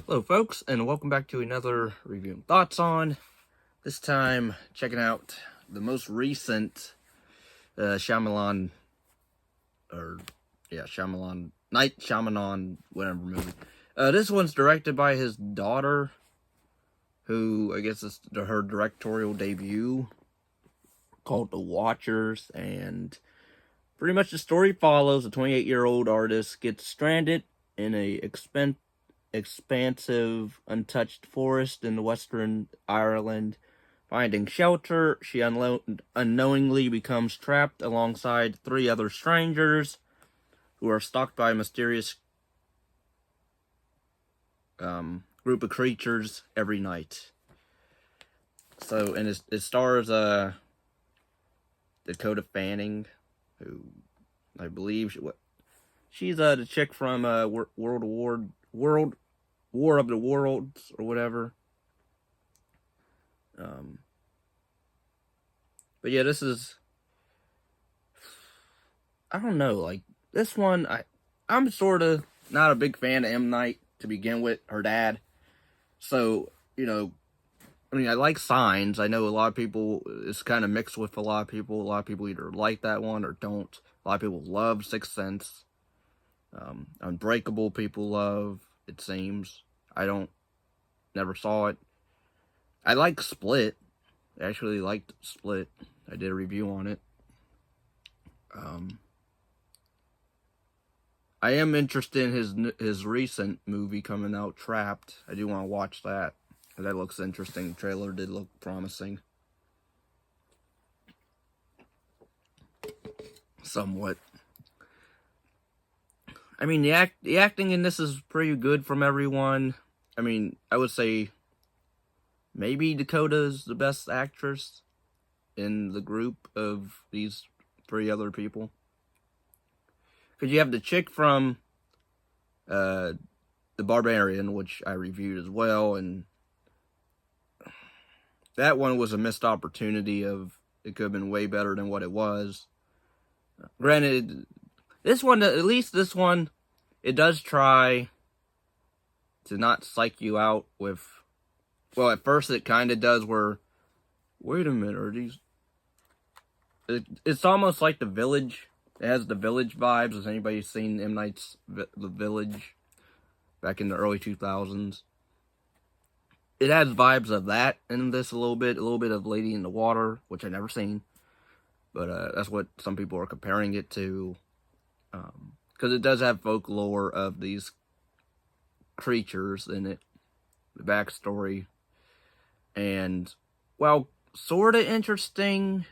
Hello folks, and welcome back to another review and thoughts on. This time, checking out the most recent Shyamalan, Night Shyamalan, whatever movie. This one's directed by his daughter, who I guess is her directorial debut, called The Watchers, and pretty much the story follows a 28-year-old artist gets stranded in a expansive, untouched forest in western Ireland. Finding shelter, she unknowingly becomes trapped alongside three other strangers who are stalked by a mysterious group of creatures every night. So, and it stars Dakota Fanning, who I believe she's the chick from War of the Worlds or whatever. But yeah, this is, I don't know, like this one, I'm sort of not a big fan of M. Night to begin with, her dad. So, I mean, I like Signs. I know a lot of people, it's kind of mixed with a lot of people. A lot of people either like that one or don't. A lot of people love Sixth Sense. Unbreakable people love, it seems. Never saw it. I like Split. I actually liked Split. I did a review on it. I am interested in his recent movie coming out, Trapped. I do want to watch that. That looks interesting. The trailer did look promising. Somewhat. I mean, the acting in this is pretty good from everyone. I mean, I would say maybe Dakota is the best actress in the group of these three other people. Because you have the chick from The Barbarian, which I reviewed as well, and that one was a missed opportunity of, it could have been way better than what it was. Granted, this one, at least this one, it does try to not psych you out with, well, at first it kind of does where, wait a minute, are these, it's almost like The Village. It has the Village vibes. Has anybody seen M. Night's The Village back in the early 2000s? It has vibes of that in this a little bit of Lady in the Water, which I never seen, but that's what some people are comparing it to, because it does have folklore of these creatures in it, the backstory, and, well, sort of interesting.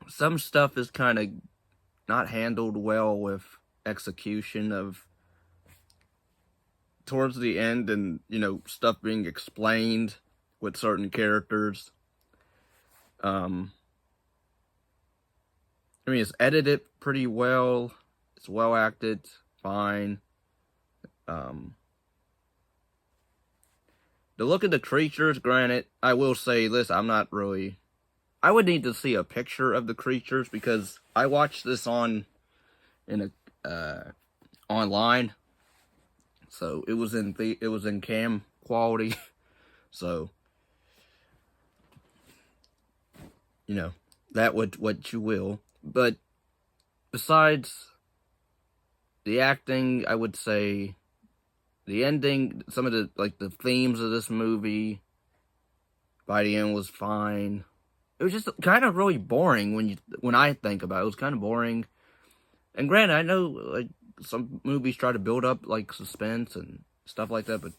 Some stuff is kind of not handled well with execution of towards the end, and stuff being explained with certain characters. I mean, it's edited pretty well. It's well acted, fine. The look of the creatures, granted, I will say this, I would need to see a picture of the creatures, because I watched this online, so it was in cam quality, so that what you will. But besides the acting, I would say the ending, some of the themes of this movie by the end was fine. It was just kind of really boring when I think about it. It was kind of boring. And granted, I know some movies try to build up suspense and stuff like that, but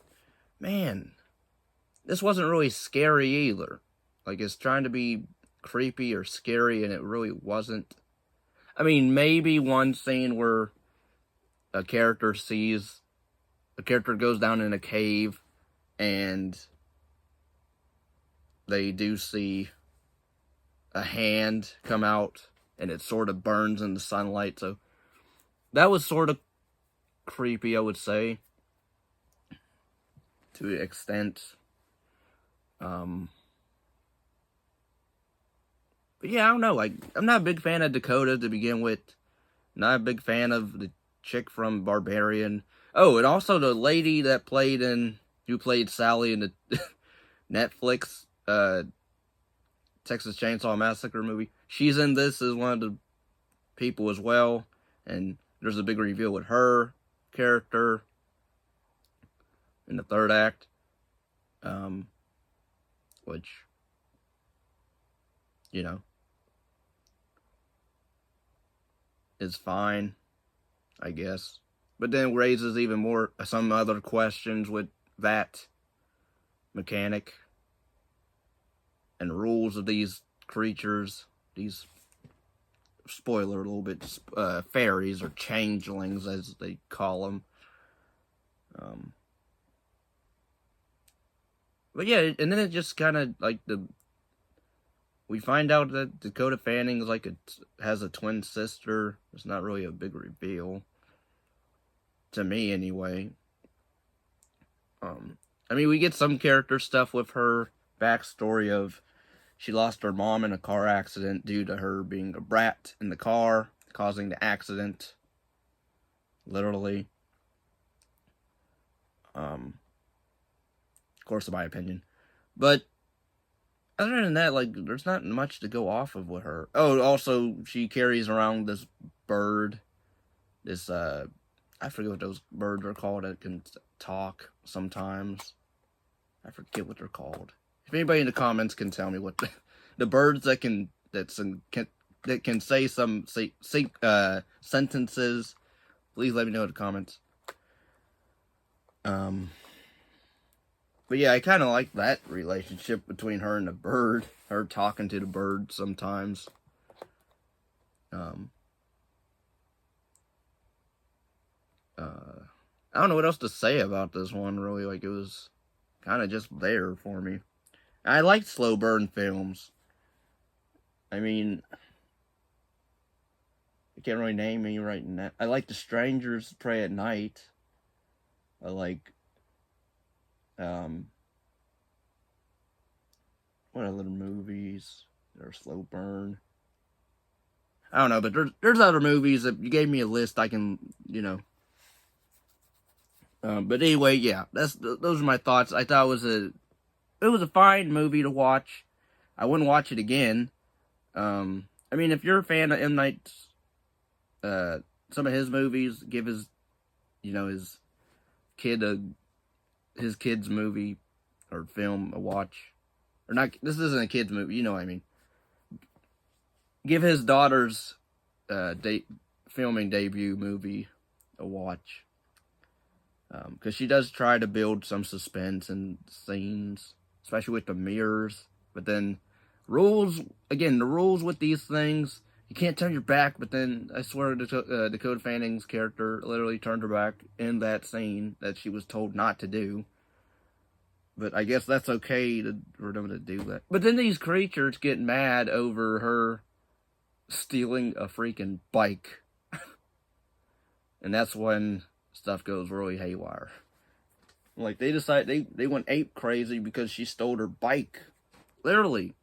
man, this wasn't really scary either. It's trying to be creepy or scary, and it really wasn't. I mean, maybe one scene where a character goes down in a cave, and they do see a hand come out, and it sort of burns in the sunlight, so that was sort of creepy, I would say, to an extent. But yeah, I don't know, I'm not a big fan of Dakota to begin with. Not a big fan of the chick from Barbarian. Oh, and also the lady who played Sally in the Netflix Texas Chainsaw Massacre movie. She's in this as one of the people as well, and there's a big reveal with her character in the third act, which, you know, is fine, I guess. But then raises even more some other questions with that mechanic and rules of these creatures, these, spoiler a little bit, fairies or changelings as they call them. But yeah, and then it just kind of like we find out that Dakota Fanning is has a twin sister. It's not really a big reveal to me, anyway. I mean, we get some character stuff with her backstory of she lost her mom in a car accident due to her being a brat in the car, causing the accident. Literally. Of course, in my opinion. But other than that, like, there's not much to go off of with her. Oh, also, she carries around this bird. This, I forget what those birds are called that can talk sometimes. I forget what they're called. If anybody in the comments can tell me what the birds that can say some sentences, please let me know in the comments. But yeah, I kind of like that relationship between her and the bird. Her talking to the bird sometimes. I don't know what else to say about this one, really. Like, it was kind of just there for me. I like slow burn films. I mean, I can't really name any right now. I like The Strangers Pray at Night. I like, what other movies that are slow burn? I don't know, but there's other movies that you gave me a list. I can, you know. But anyway, yeah, those are my thoughts. I thought it was a fine movie to watch. I wouldn't watch it again. I mean, if you're a fan of M. Night's, some of his movies, give his kid's movie or film a watch. Or not, this isn't a kid's movie, you know what I mean. Give his daughter's filming debut movie a watch. Because she does try to build some suspense and scenes, especially with the mirrors. But then the rules with these things, you can't turn your back. But then I swear Dakota Fanning's character literally turned her back in that scene that she was told not to do. But I guess that's okay for them to do that. But then these creatures get mad over her stealing a freaking bike. And that's when stuff goes really haywire. Like, they decide they went ape crazy because she stole her bike. Literally.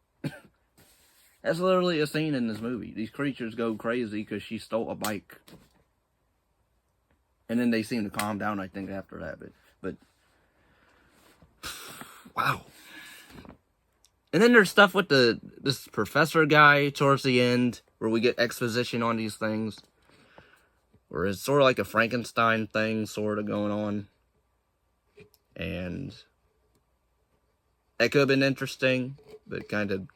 That's literally a scene in this movie. These creatures go crazy because she stole a bike. And then they seem to calm down, I think, after that. But wow. And then there's stuff with this professor guy towards the end, where we get exposition on these things. Where it's sort of like a Frankenstein thing sort of going on. And that could have been interesting, but kind of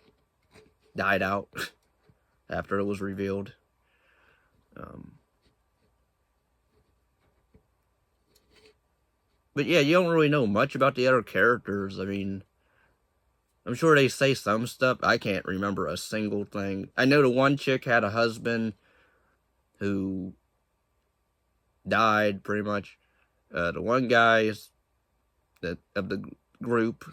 died out after it was revealed. But yeah, you don't really know much about the other characters. I mean, I'm sure they say some stuff. I can't remember a single thing. I know the one chick had a husband who died, pretty much. The one guy of the group,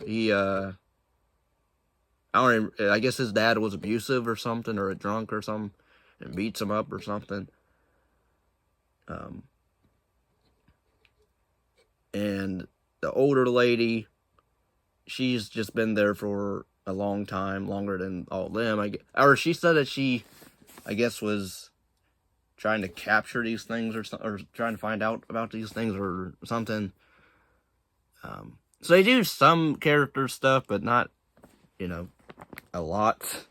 I guess his dad was abusive or something, or a drunk or something, and beats him up or something. And the older lady, she's just been there for a long time, longer than all of them. Or she said that she, I guess, was trying to capture these things or trying to find out about these things or something. So they do some character stuff, but not, a lot.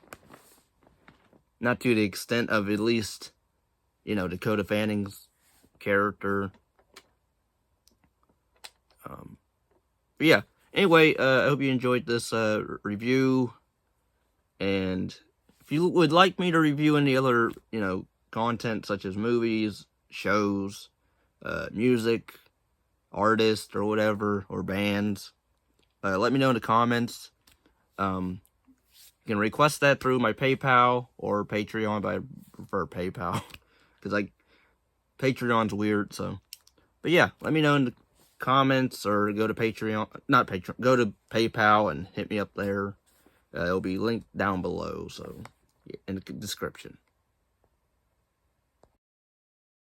Not to the extent of at least, Dakota Fanning's character. But yeah. Anyway, I hope you enjoyed this review. And if you would like me to review any other, content such as movies, shows, music, artists, or whatever, or bands, let me know in the comments. You can request that through my PayPal or Patreon, but I prefer PayPal because Patreon's weird. So, but yeah, let me know in the comments or go to go to PayPal and hit me up there. It'll be linked down below, so in the description.